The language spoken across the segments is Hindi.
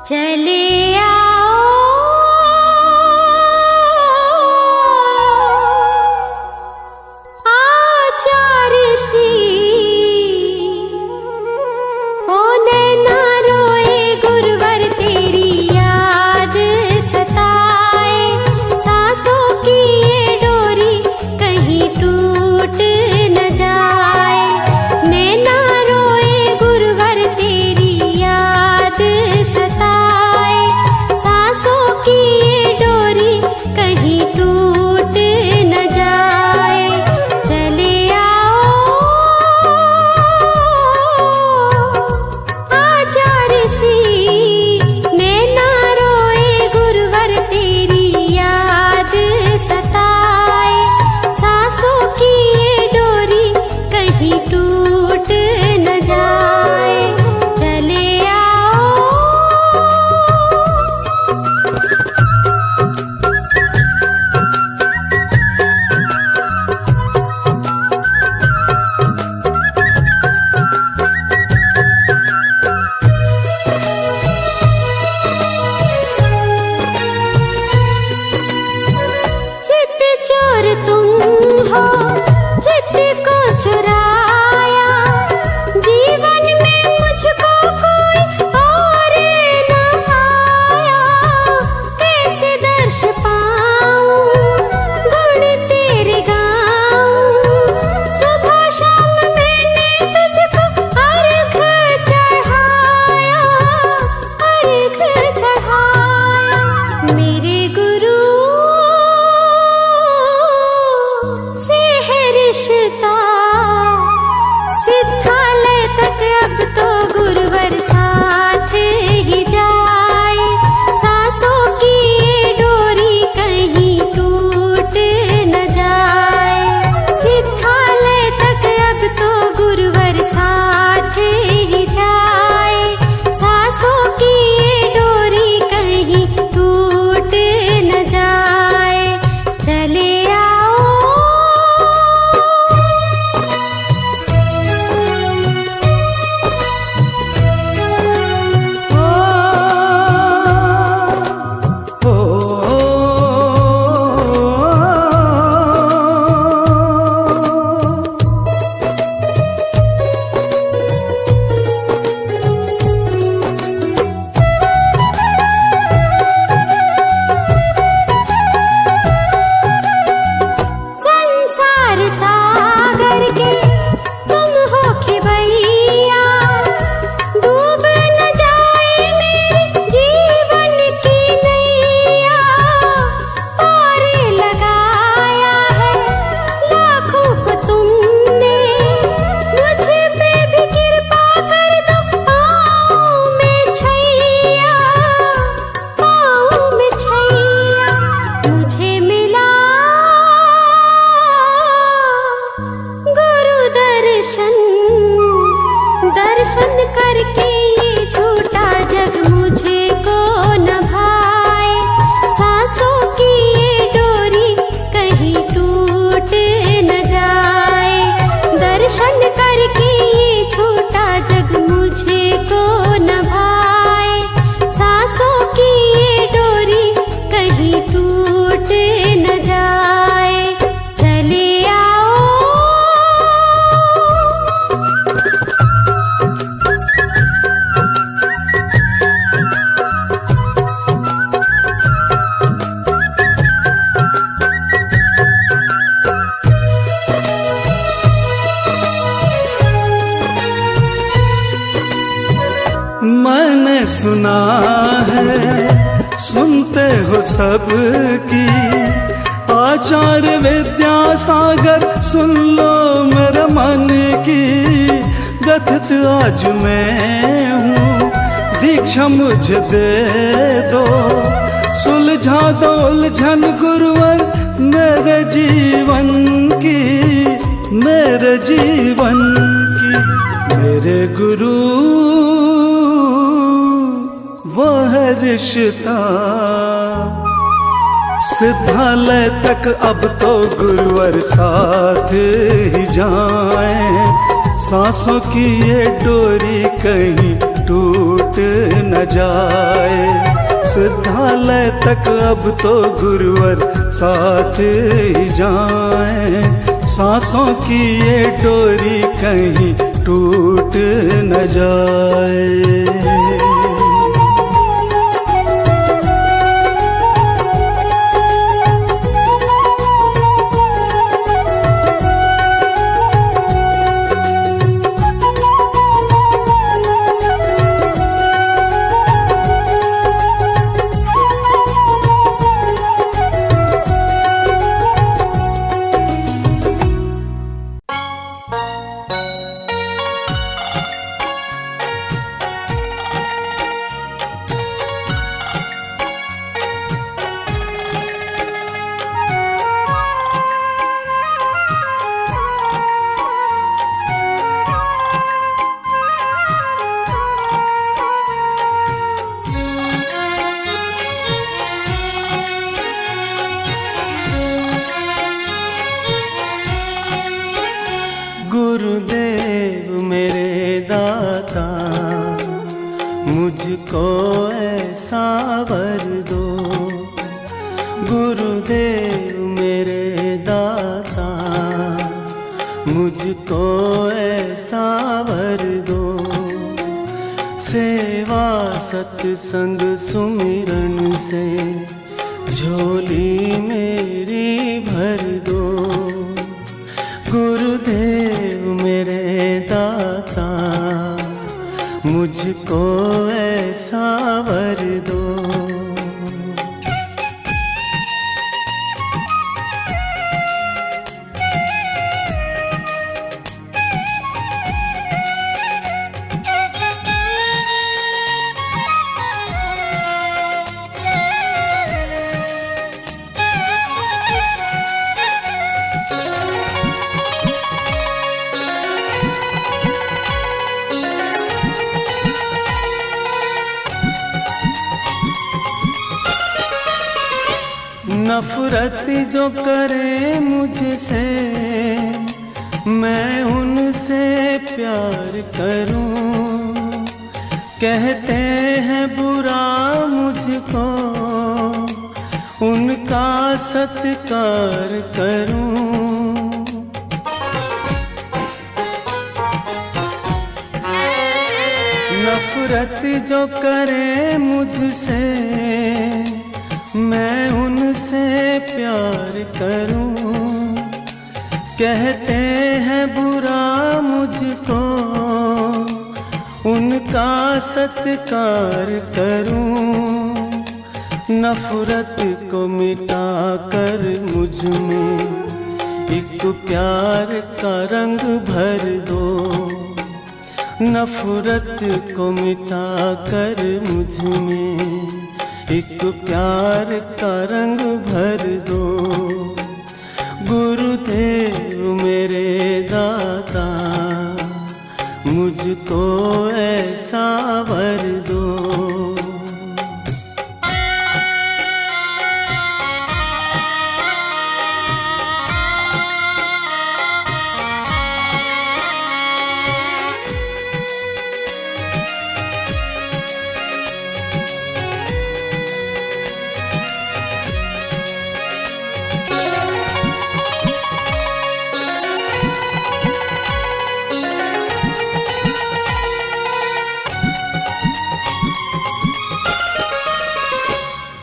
चले आओ आचार्य श्री, ओ नैना रोए गुरुवर तेरी याद सताए, सांसों की ये डोरी कहीं टूट न जाए। नैना रोए गुरुवर तेरी याद सताए, सांसों की ये डोरी कहीं टूट न जाए। चले आओ आचार्य श्री, नैना रोए गुरुवर तेरी याद सताए, सांसों की ये डोरी कहीं टूट न जाए। चले आओ चित चोर तुम हो, चित को चुराया, जीवन में मुझको कोई और न आया। कैसे दर्श पाऊं, गुण तेरे गाऊं, सुबह शाम मैंने तुझको अर्घ चढ़ाया, अर्घ चढ़ाया। मेरे गुरु से है रिश्ता, सिद्धालय तक अब तो गुरुवर साथ ही जाए। सांसों की ये डोरी कहीं टूट न जाए। सिद्धालय तक अब तो गुरुवर साथ ही जाए। सांसों की ये डोरी कहीं टूट न जाए। चले आओ संसार सागर के तुम हो खिवैया, डूब न जाए मेरे जीवन की नैया। पार लगाया है लाखों को तुमने, मुझ पे भी कृपा कर दो। पाँव में छैया, पाँव में छैया। मुझे मिला गुरु दर्शन, दर्शन करके ये झूठा जग मुझे को न भाए। सांसों की ये डोरी कहीं टूट न जाए। दर्शन करके ये झूठा जग मुझे को न भाए। सांसों की ये डोरी कहीं टूट न जाए। चले आओ मैंने सुना है, सुनते हो सबकी, आचार्य विद्यासागर सुन लो मेरे मन की। गठित आज मैं हूँ, दीक्षा मुझे दे दो, सुलझा दो उलझन गुरुवर मेरे जीवन की, मेरे जीवन की। मेरे गुरु वो है रिश्ता, सिद्धालय तक अब तो गुरुवर साथ ही जाएं। सांसों की ये डोरी कहीं टूट न जाए। सिद्धालय तक अब तो गुरुवर साथ ही जाएं। सांसों की ये डोरी कहीं टूट न जाए। गुरुदेव मेरे दाता, मुझको ऐसा वर दो। गुरुदेव मेरे दाता, मुझको ऐसा वर दो। सेवा सत्संग सुमिरन से झोली मेरी भर दो। गुरुदेव मेरे दाता, मुझको ऐसा वर दो। नफरत जो करे मुझसे, मैं उनसे प्यार करूं। कहते हैं बुरा मुझको, उनका सत्कार करूं। नफरत जो करे मुझसे, मैं उनसे प्यार करूं। कहते हैं बुरा मुझको, उनका सत्कार करूं। नफरत को मिटा कर मुझ में एक प्यार का रंग भर दो। नफरत को मिटा कर मुझ में एक प्यार का रंग भर दो। गुरुदेव मेरे दाता, मुझको ऐसा वर दो।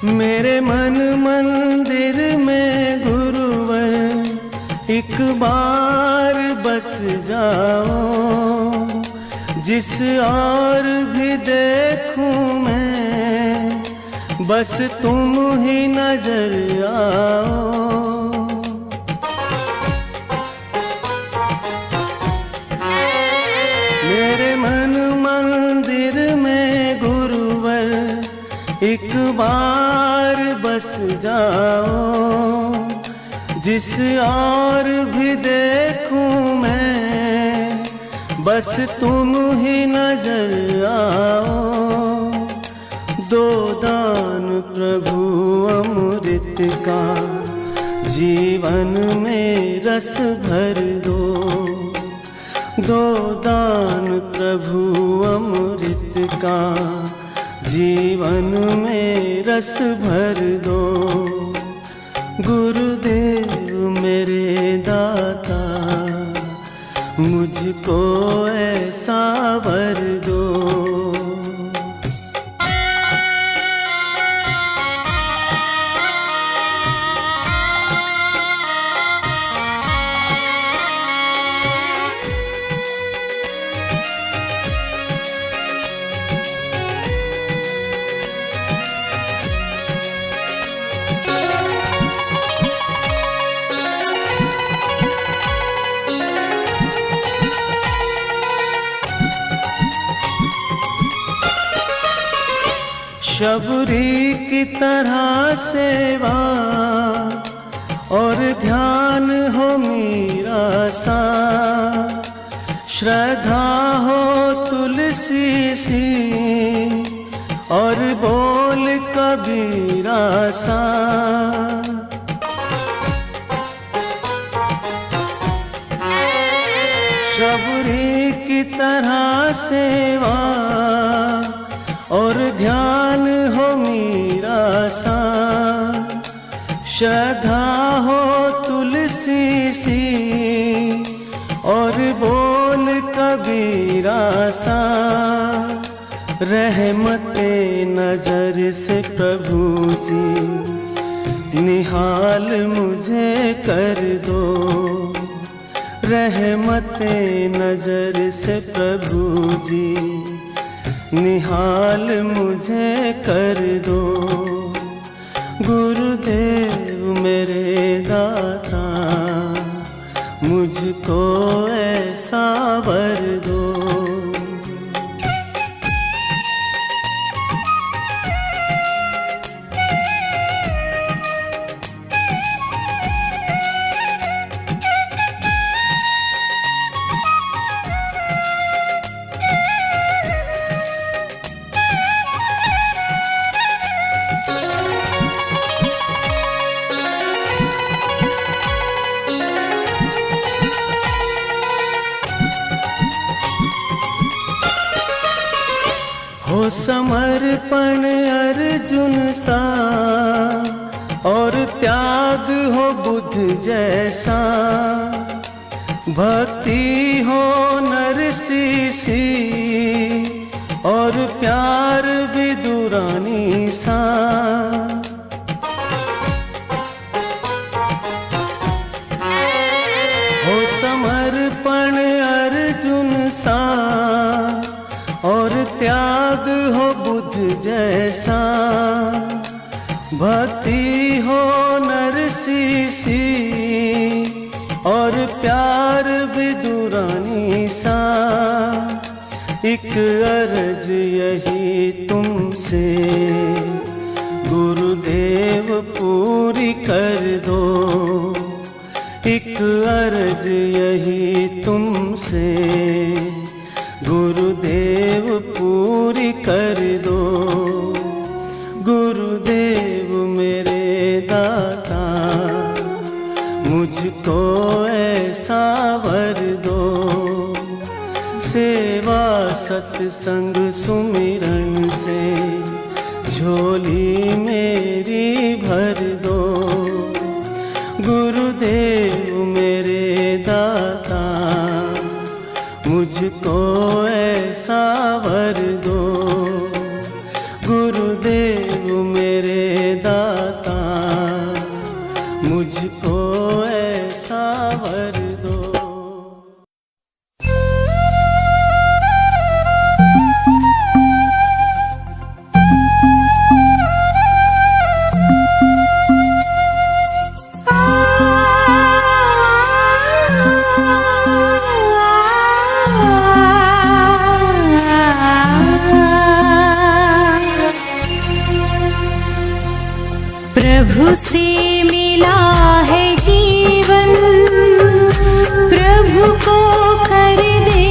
मेरे मन मंदिर में गुरुवर एक बार बस जाओ। जिस और भी देखूं मैं, बस तुम ही नजर आओ। मेरे मन मंदिर में गुरुवर एक बार जाओ। जिस और भी देखूं मैं बस तुम ही नजर आओ। दो दान प्रभु अमृत का जीवन में रस भर दो। दो दान प्रभु अमृत का जीवन में रस भर दो। गुरुदेव मेरे दाता मुझको ऐसा वर दो। शबरी की तरह सेवा और ध्यान हो मीरा सा। श्रद्धा हो तुलसी सी और बोल कबीरा सा। शबरी की तरह सेवा और ध्यान हो मीरा सा। श्रद्धा हो तुलसी सी और बोल कबीरा सा। रहमते नजर से प्रभु जी निहाल मुझे कर दो। रहमते नजर से प्रभु जी निहाल मुझे कर दो। गुरुदेव मेरे दाता मुझको ऐसा वर दो। हो समर्पण अर्जुन सा और त्याग हो बुद्ध जैसा। भक्ति हो नरसी सी और प्यार विदुरानी सा। हो समर्पण अर्जुन सा और त्याग हो बुद्ध जैसा। भक्ति हो नरसी सी और प्यार विदुरानी सा। एक अर्ज यही तुमसे गुरुदेव पूरी कर दो। एक अर्ज यही तुमसे गुरुदेव पूरी कर दो। गुरुदेव मेरे दाता मुझको ऐसा वर दो। सेवा सत्संग सुमिरन से झोली मेरी भर दो। गुरुदेव मेरे दाता मुझको ऐसा वर दो। गुरुदेव मेरे दाता मुझको ऐसा वर दो। ah मिला है जीवन, प्रभु को कर दे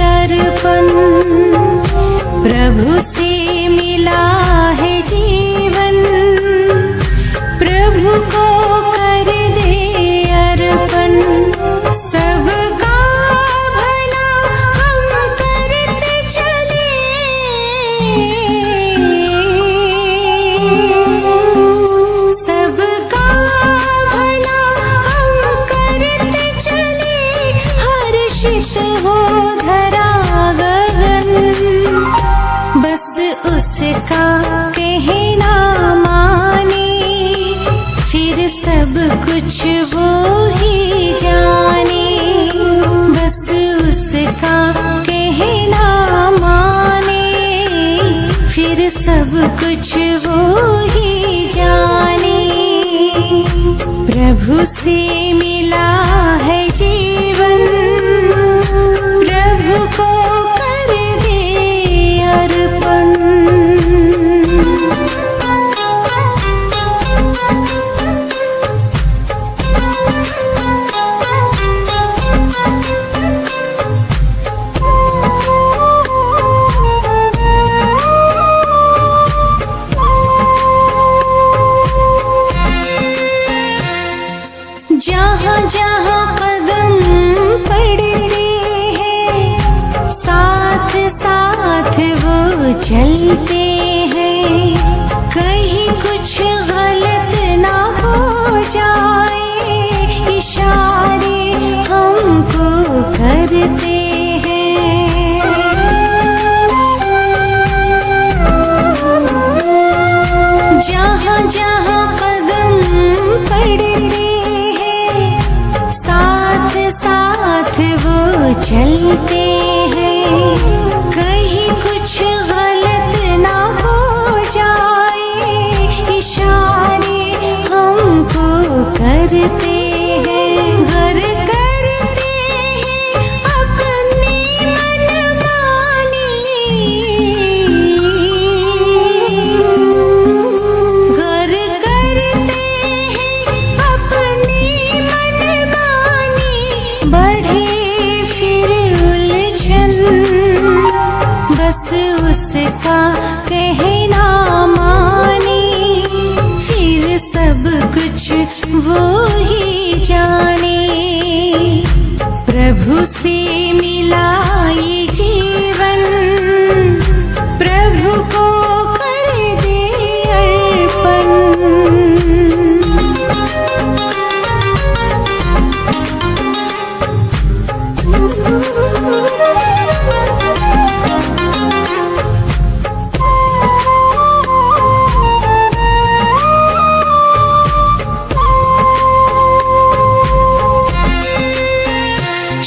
अर्पण। प्रभु से मिला है जीवन, प्रभु को कर दे अर्पण। सबका भला हम करते चले, सबका भला हम करते चले, हर्षित हो धरा गगन। बस उसका कहना माने, फिर सब कुछ वो ही जाने। बस उसका कहना माने, फिर सब कुछ वो ही जाने। प्रभु से मिला है जीवन, प्रभु को कर दे अर्पण। जहाँ जहाँ कदम पड़ते हैं, साथ साथ वो चलते हैं। कहीं कुछ गलत ना हो जाए, इशारे हमको करते हैं। जहाँ जहाँ कदम पड़ते साथ वो चलते हैं। कहीं कुछ गलत ना हो जाए, इशारे हमको करते हैं। घर करते हैं अपनी मनमानी, घर करते हैं अपनी मनमानी। बढ़े फिर उलझन, बस उसका कहना माने, फिर सब कुछ वो ही जाने। प्रभु से मिला ये जीवन, प्रभु को कर दे अर्पण।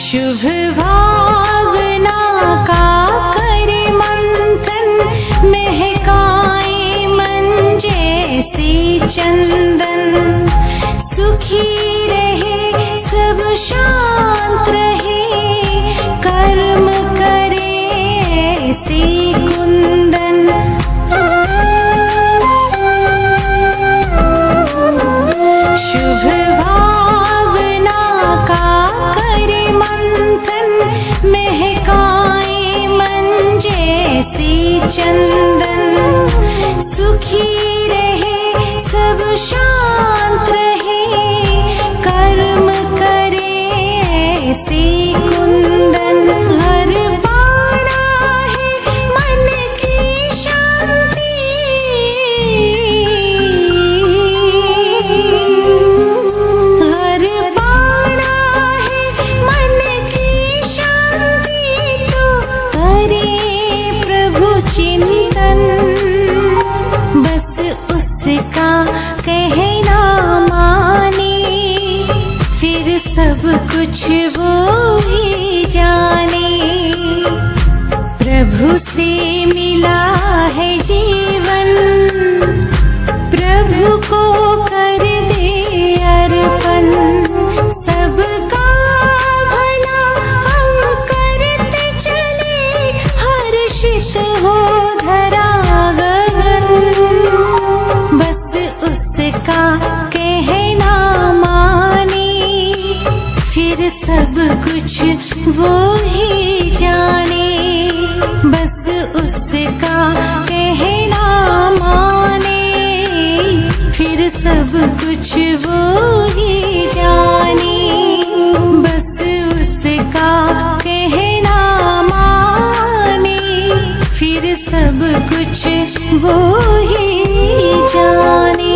शुभ भावना का करे मंथन, महकाए मन जैसे चंदन। सुखी रहे सब शांत रहे, कर्म करे ऐसे कुंदन। शुभ भावना का करे मंथन, महकाए मन जैसे चंदन। सुखी रहे सब शांत रहे, कर्म करे ऐसे कुंदन। हर पाना है मन की शांति, हर पाना है मन की शांति। तो करे प्रभु चिंतन, बस उसका कहना माने, फिर सब कुछ वो ही जाने। प्रभु से मिला है जीवन, प्रभु को कर दे अर्पण। सबका भला हम करते चले, हर्षित हो धरा गगन। बस उसका वो ही जाने, बस उसका कहना माने, फिर सब कुछ वो ही जाने, बस उसका कहना माने, फिर सब कुछ वो ही जाने।